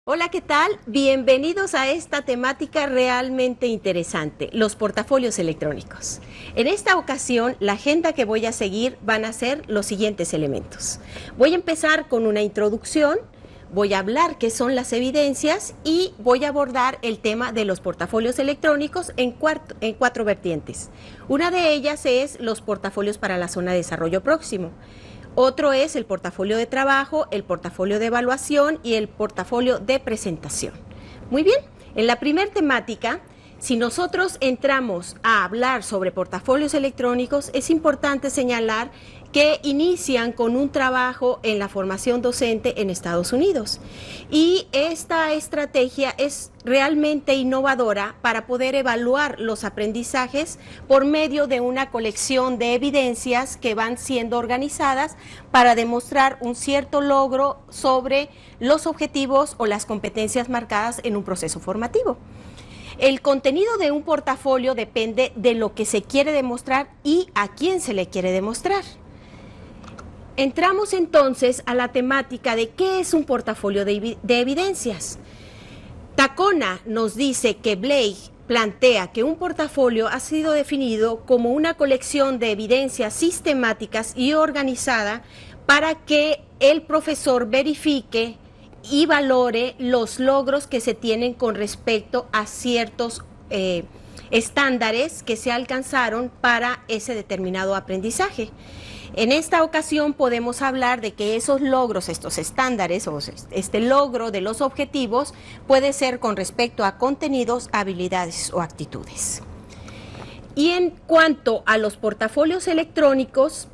Hola, ¿qué tal? Bienvenidos a esta temática realmente interesante, los portafolios electrónicos. En esta ocasión, la agenda que voy a seguir van a ser los siguientes elementos. Voy a empezar con una introducción, voy a hablar qué son las evidencias y voy a abordar el tema de los portafolios electrónicos en cuatro vertientes. Una de ellas es los portafolios para la zona de desarrollo próximo. Otro es el portafolio de trabajo, el portafolio de evaluación y el portafolio de presentación. Muy bien, en la primera temática, si nosotros entramos a hablar sobre portafolios electrónicos, es importante señalar que inician con un trabajo en la formación docente en Estados Unidos. Y esta estrategia es realmente innovadora para poder evaluar los aprendizajes por medio de una colección de evidencias que van siendo organizadas para demostrar un cierto logro sobre los objetivos o las competencias marcadas en un proceso formativo. El contenido de un portafolio depende de lo que se quiere demostrar y a quién se le quiere demostrar. Entramos entonces a la temática de qué es un portafolio de evidencias. Tacona nos dice que Blake plantea que un portafolio ha sido definido como una colección de evidencias sistemáticas y organizada para que el profesor verifique y valore los logros que se tienen con respecto a ciertos estándares que se alcanzaron para ese determinado aprendizaje. En esta ocasión podemos hablar de que esos logros, estos estándares o este logro de los objetivos puede ser con respecto a contenidos, habilidades o actitudes. Y en cuanto a los portafolios electrónicos,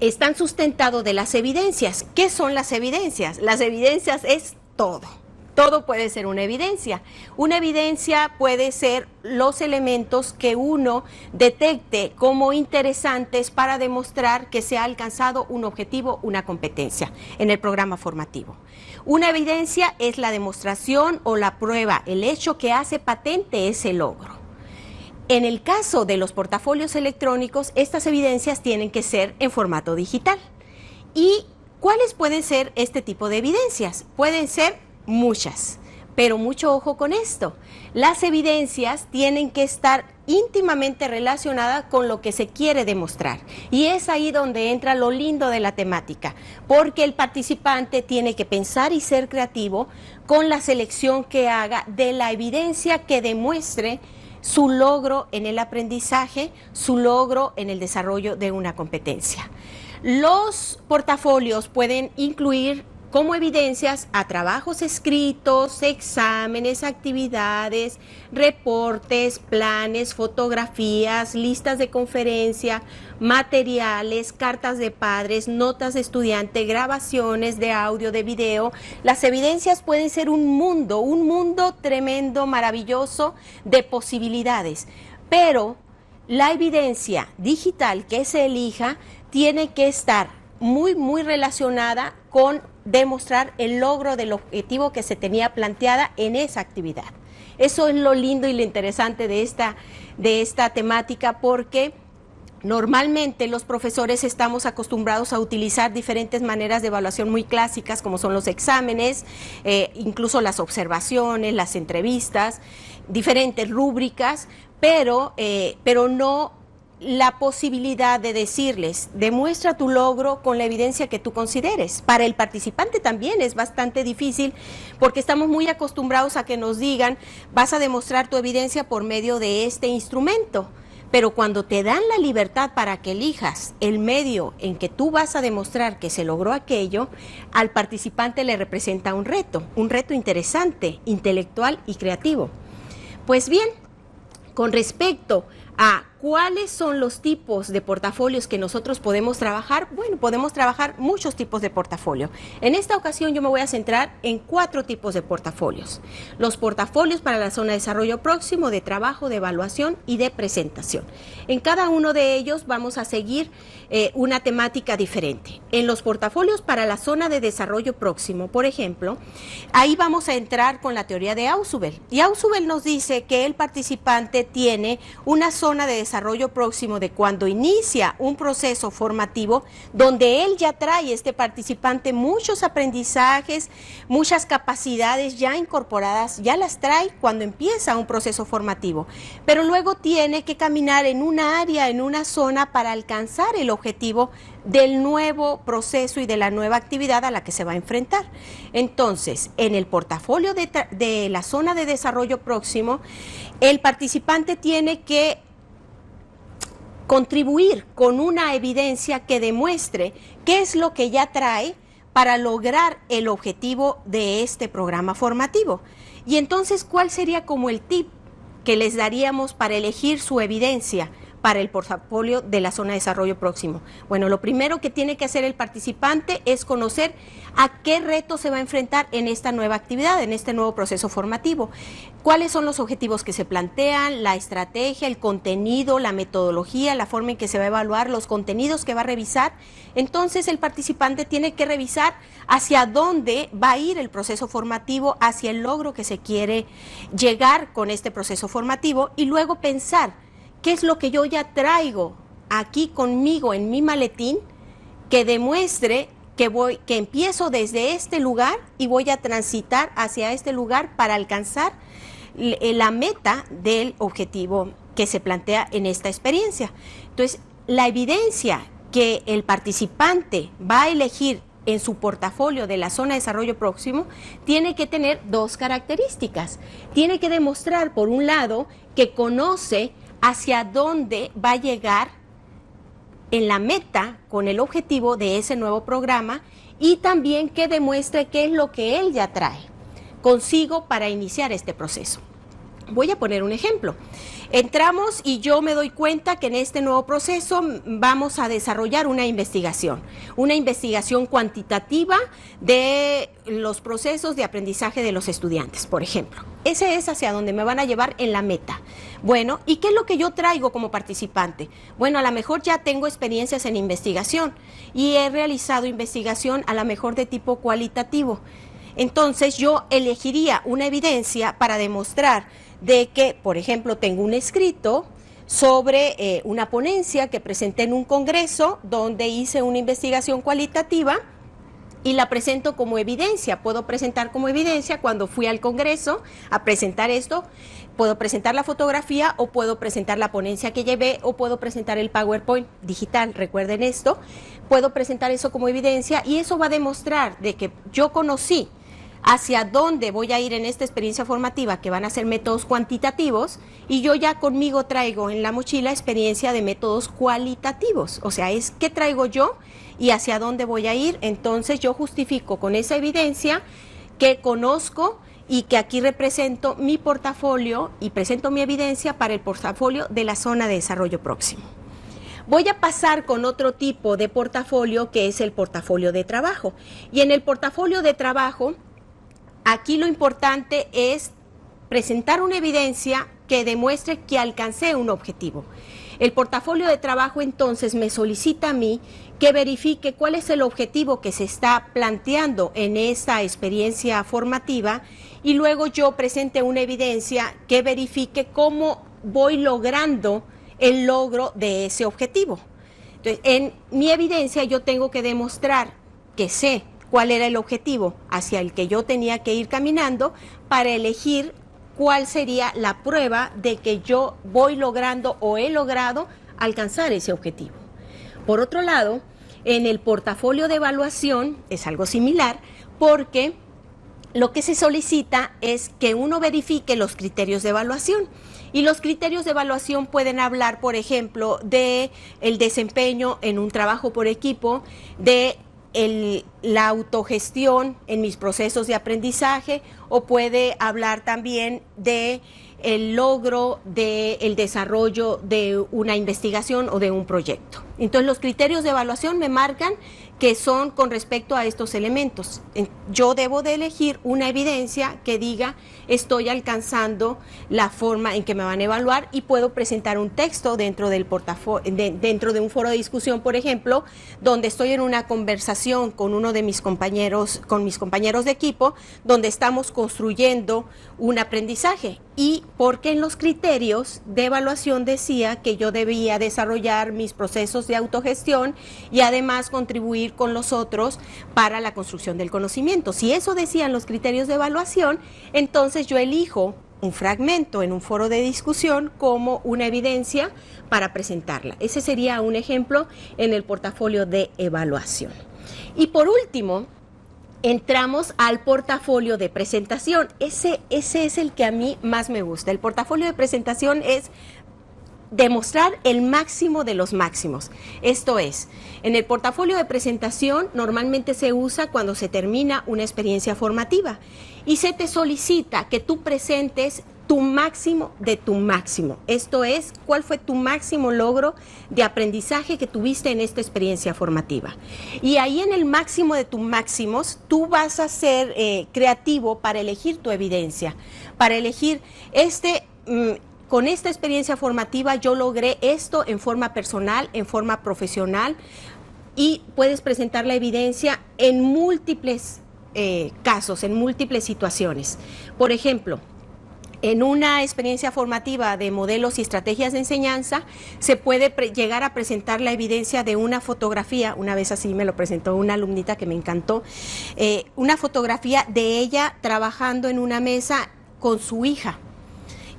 están sustentados de las evidencias. ¿Qué son las evidencias? Las evidencias es todo. Todo puede ser una evidencia. Una evidencia puede ser los elementos que uno detecte como interesantes para demostrar que se ha alcanzado un objetivo, una competencia en el programa formativo. Una evidencia es la demostración o la prueba, el hecho que hace patente ese logro. En el caso de los portafolios electrónicos, estas evidencias tienen que ser en formato digital. ¿Y cuáles pueden ser este tipo de evidencias? Pueden ser muchas, pero mucho ojo con esto. Las evidencias tienen que estar íntimamente relacionadas con lo que se quiere demostrar. Y es ahí donde entra lo lindo de la temática, porque el participante tiene que pensar y ser creativo con la selección que haga de la evidencia que demuestre su logro en el aprendizaje, su logro en el desarrollo de una competencia. Los portafolios pueden incluir como evidencias a trabajos escritos, exámenes, actividades, reportes, planes, fotografías, listas de conferencia, materiales, cartas de padres, notas de estudiante, grabaciones de audio, de video. Las evidencias pueden ser un mundo tremendo, maravilloso de posibilidades, pero la evidencia digital que se elija tiene que estar muy relacionada con demostrar el logro del objetivo que se tenía planteada en esa actividad. Eso es lo lindo y lo interesante de esta temática, porque normalmente los profesores estamos acostumbrados a utilizar diferentes maneras de evaluación muy clásicas, como son los exámenes, incluso las observaciones, las entrevistas, diferentes rúbricas, pero no la posibilidad de decirles, demuestra tu logro con la evidencia que tú consideres. Para el participante también es bastante difícil, porque estamos muy acostumbrados a que nos digan, vas a demostrar tu evidencia por medio de este instrumento. Pero cuando te dan la libertad para que elijas el medio en que tú vas a demostrar que se logró aquello, al participante le representa un reto interesante, intelectual y creativo. Pues bien, con respecto a ¿cuáles son los tipos de portafolios que nosotros podemos trabajar? Bueno, podemos trabajar muchos tipos de portafolio. En esta ocasión yo me voy a centrar en 4 tipos de portafolios. Los portafolios para la zona de desarrollo próximo, de trabajo, de evaluación y de presentación. En cada uno de ellos vamos a seguir una temática diferente. En los portafolios para la zona de desarrollo próximo, por ejemplo, ahí vamos a entrar con la teoría de Ausubel. Y Ausubel nos dice que el participante tiene una zona de desarrollo desarrollo próximo, de cuando inicia un proceso formativo, donde él ya trae, este participante, muchos aprendizajes, muchas capacidades ya incorporadas, ya las trae cuando empieza un proceso formativo, pero luego tiene que caminar en una área, en una zona, para alcanzar el objetivo del nuevo proceso y de la nueva actividad a la que se va a enfrentar. Entonces, en el portafolio de la zona de desarrollo próximo, el participante tiene que contribuir con una evidencia que demuestre qué es lo que ya trae para lograr el objetivo de este programa formativo. Y entonces, ¿cuál sería como el tip que les daríamos para elegir su evidencia para el portafolio de la zona de desarrollo próximo? Bueno, lo primero que tiene que hacer el participante es conocer a qué reto se va a enfrentar en esta nueva actividad, en este nuevo proceso formativo. ¿Cuáles son los objetivos que se plantean, la estrategia, el contenido, la metodología, la forma en que se va a evaluar, los contenidos que va a revisar? Entonces el participante tiene que revisar hacia dónde va a ir el proceso formativo, hacia el logro que se quiere llegar con este proceso formativo, y luego pensar qué es lo que yo ya traigo aquí conmigo en mi maletín que demuestre que empiezo desde este lugar y voy a transitar hacia este lugar para alcanzar la meta del objetivo que se plantea en esta experiencia. Entonces, la evidencia que el participante va a elegir en su portafolio de la zona de desarrollo próximo tiene que tener dos características. Tiene que demostrar, por un lado, que conoce hacia dónde va a llegar en la meta con el objetivo de ese nuevo programa, y también que demuestre qué es lo que él ya trae consigo para iniciar este proceso. Voy a poner un ejemplo. Entramos y yo me doy cuenta que en este nuevo proceso vamos a desarrollar una investigación cuantitativa de los procesos de aprendizaje de los estudiantes, por ejemplo. Ese es hacia donde me van a llevar en la meta. Bueno, ¿y qué es lo que yo traigo como participante? Bueno, a lo mejor ya tengo experiencias en investigación y he realizado investigación a lo mejor de tipo cualitativo. Entonces yo elegiría una evidencia para demostrar de que, por ejemplo, tengo un escrito sobre una ponencia que presenté en un congreso donde hice una investigación cualitativa y la presento como evidencia. Puedo presentar como evidencia cuando fui al congreso a presentar esto, puedo presentar la fotografía o puedo presentar la ponencia que llevé o puedo presentar el PowerPoint digital, recuerden esto, puedo presentar eso como evidencia y eso va a demostrar de que yo conocí hacia dónde voy a ir en esta experiencia formativa, que van a ser métodos cuantitativos, y yo ya conmigo traigo en la mochila experiencia de métodos cualitativos, o sea, es qué traigo yo y hacia dónde voy a ir. Entonces yo justifico con esa evidencia que conozco y que aquí represento mi portafolio y presento mi evidencia para el portafolio de la zona de desarrollo próximo. Voy a pasar con otro tipo de portafolio, que es el portafolio de trabajo, y en el portafolio de trabajo aquí lo importante es presentar una evidencia que demuestre que alcancé un objetivo. El portafolio de trabajo entonces me solicita a mí que verifique cuál es el objetivo que se está planteando en esta experiencia formativa y luego yo presente una evidencia que verifique cómo voy logrando el logro de ese objetivo. Entonces, en mi evidencia yo tengo que demostrar que sé cuál era el objetivo hacia el que yo tenía que ir caminando para elegir cuál sería la prueba de que yo voy logrando o he logrado alcanzar ese objetivo. Por otro lado, en el portafolio de evaluación es algo similar, porque lo que se solicita es que uno verifique los criterios de evaluación. Y los criterios de evaluación pueden hablar, por ejemplo, de el desempeño en un trabajo por equipo, de la autogestión en mis procesos de aprendizaje, o puede hablar también de el logro del desarrollo de una investigación o de un proyecto. Entonces los criterios de evaluación me marcan que son con respecto a estos elementos. Yo debo de elegir una evidencia que diga estoy alcanzando la forma en que me van a evaluar y puedo presentar un texto dentro del portafolio, dentro de un foro de discusión, por ejemplo, donde estoy en una conversación con uno de mis compañeros, con mis compañeros de equipo, donde estamos construyendo un aprendizaje. Y porque en los criterios de evaluación decía que yo debía desarrollar mis procesos de autogestión y además contribuir con los otros para la construcción del conocimiento. Si eso decían los criterios de evaluación, entonces yo elijo un fragmento en un foro de discusión como una evidencia para presentarla. Ese sería un ejemplo en el portafolio de evaluación. Y por último, entramos al portafolio de presentación. Ese es el que a mí más me gusta. El portafolio de presentación es demostrar el máximo de los máximos. Esto es, en el portafolio de presentación normalmente se usa cuando se termina una experiencia formativa y se te solicita que tú presentes tu máximo de tu máximo. Esto es, cuál fue tu máximo logro de aprendizaje que tuviste en esta experiencia formativa. Y ahí en el máximo de tus máximos, tú vas a ser creativo para elegir tu evidencia, para elegir con esta experiencia formativa yo logré esto en forma personal, en forma profesional, y puedes presentar la evidencia en múltiples casos, en múltiples situaciones. Por ejemplo, en una experiencia formativa de modelos y estrategias de enseñanza, se puede llegar a presentar la evidencia de una fotografía. Una vez así me lo presentó una alumnita que me encantó, una fotografía de ella trabajando en una mesa con su hija.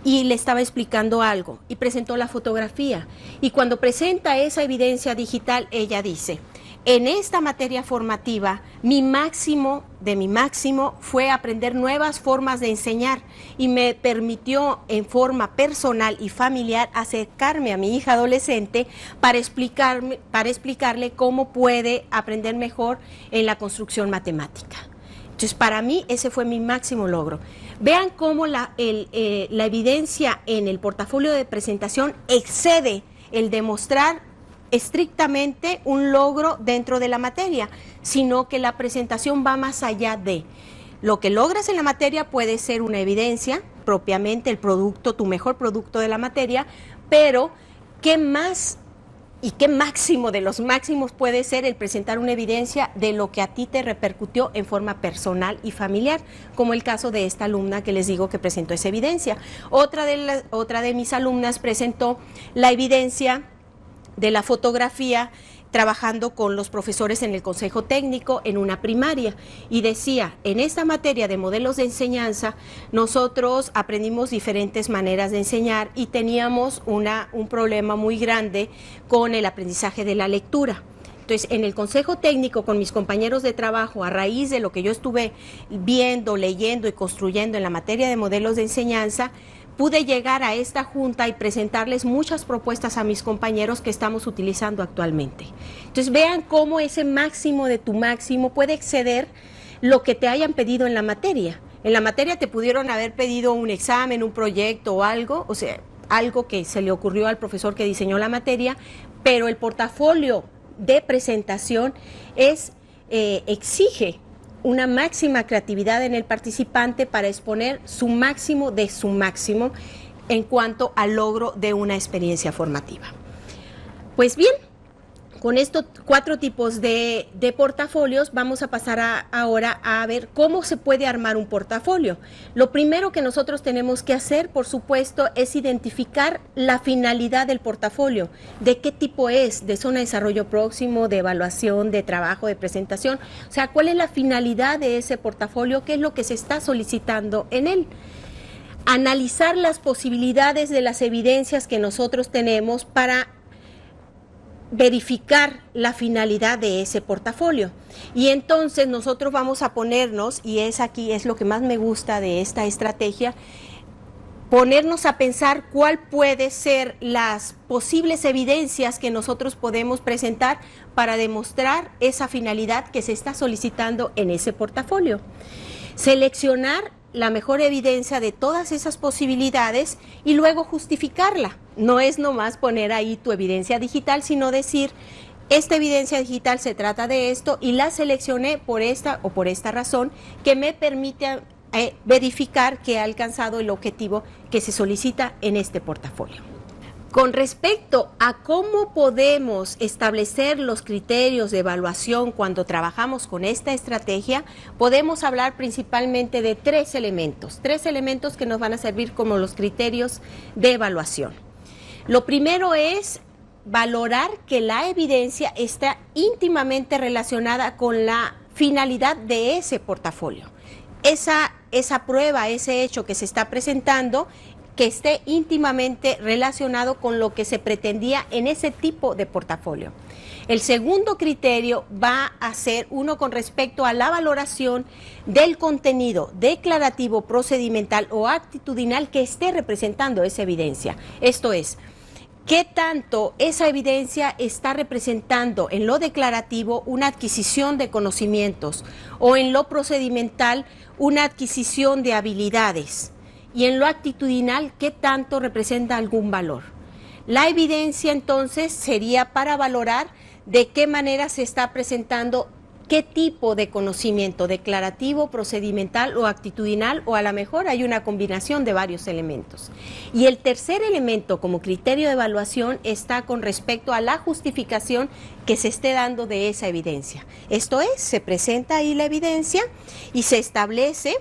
Y le estaba explicando algo y presentó la fotografía. Y cuando presenta esa evidencia digital, ella dice, en esta materia formativa, mi máximo de mi máximo fue aprender nuevas formas de enseñar y me permitió en forma personal y familiar acercarme a mi hija adolescente para explicarle cómo puede aprender mejor en la construcción matemática. Entonces, para mí, ese fue mi máximo logro. Vean cómo la evidencia en el portafolio de presentación excede el demostrar estrictamente un logro dentro de la materia, sino que la presentación va más allá de lo que logras en la materia. Puede ser una evidencia, propiamente el producto, tu mejor producto de la materia, pero ¿qué más y qué máximo de los máximos puede ser el presentar una evidencia de lo que a ti te repercutió en forma personal y familiar, como el caso de esta alumna que les digo que presentó esa evidencia? Otra de mis alumnas presentó la evidencia de la fotografía trabajando con los profesores en el consejo técnico en una primaria, y decía, en esta materia de modelos de enseñanza nosotros aprendimos diferentes maneras de enseñar y teníamos un problema muy grande con el aprendizaje de la lectura. Entonces, en el consejo técnico con mis compañeros de trabajo, a raíz de lo que yo estuve viendo, leyendo y construyendo en la materia de modelos de enseñanza, pude llegar a esta junta y presentarles muchas propuestas a mis compañeros que estamos utilizando actualmente. Entonces, vean cómo ese máximo de tu máximo puede exceder lo que te hayan pedido en la materia. En la materia te pudieron haber pedido un examen, un proyecto o algo, o sea, algo que se le ocurrió al profesor que diseñó la materia, pero el portafolio de presentación exige una máxima creatividad en el participante para exponer su máximo de su máximo en cuanto al logro de una experiencia formativa. Pues bien, con estos 4 tipos de portafolios vamos a pasar ahora a ver cómo se puede armar un portafolio. Lo primero que nosotros tenemos que hacer, por supuesto, es identificar la finalidad del portafolio, de qué tipo es, de zona de desarrollo próximo, de evaluación, de trabajo, de presentación. O sea, cuál es la finalidad de ese portafolio, qué es lo que se está solicitando en él. Analizar las posibilidades de las evidencias que nosotros tenemos para verificar la finalidad de ese portafolio. Y entonces nosotros vamos a ponernos, y es lo que más me gusta de esta estrategia, ponernos a pensar cuál puede ser las posibles evidencias que nosotros podemos presentar para demostrar esa finalidad que se está solicitando en ese portafolio. Seleccionar la mejor evidencia de todas esas posibilidades y luego justificarla. No es nomás poner ahí tu evidencia digital, sino decir, esta evidencia digital se trata de esto y la seleccioné por esta o por esta razón que me permite verificar que ha alcanzado el objetivo que se solicita en este portafolio. Con respecto a cómo podemos establecer los criterios de evaluación cuando trabajamos con esta estrategia, podemos hablar principalmente de tres elementos que nos van a servir como los criterios de evaluación. Lo primero es valorar que la evidencia está íntimamente relacionada con la finalidad de ese portafolio. Esa prueba, ese hecho que se está presentando, que esté íntimamente relacionado con lo que se pretendía en ese tipo de portafolio. El segundo criterio va a ser uno con respecto a la valoración del contenido declarativo, procedimental o actitudinal que esté representando esa evidencia. Esto es, ¿qué tanto esa evidencia está representando en lo declarativo una adquisición de conocimientos o en lo procedimental una adquisición de habilidades? Y en lo actitudinal, ¿qué tanto representa algún valor? La evidencia entonces sería para valorar de qué manera se está presentando qué tipo de conocimiento declarativo, procedimental o actitudinal, o a lo mejor hay una combinación de varios elementos. Y el tercer elemento como criterio de evaluación está con respecto a la justificación que se esté dando de esa evidencia. Esto es, se presenta ahí la evidencia y se establece: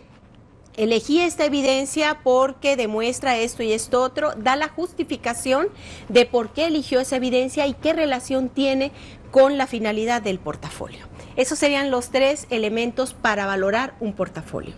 elegí esta evidencia porque demuestra esto y esto otro, da la justificación de por qué eligió esa evidencia y qué relación tiene con la finalidad del portafolio. Esos serían los tres elementos para valorar un portafolio.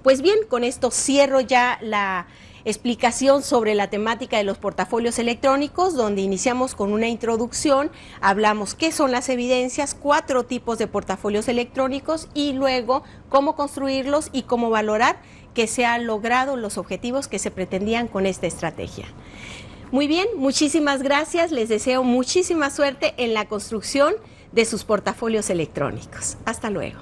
Pues bien, con esto cierro ya la explicación sobre la temática de los portafolios electrónicos, donde iniciamos con una introducción, hablamos qué son las evidencias, 4 tipos de portafolios electrónicos y luego cómo construirlos y cómo valorar que se han logrado los objetivos que se pretendían con esta estrategia. Muy bien, muchísimas gracias, les deseo muchísima suerte en la construcción de sus portafolios electrónicos. Hasta luego.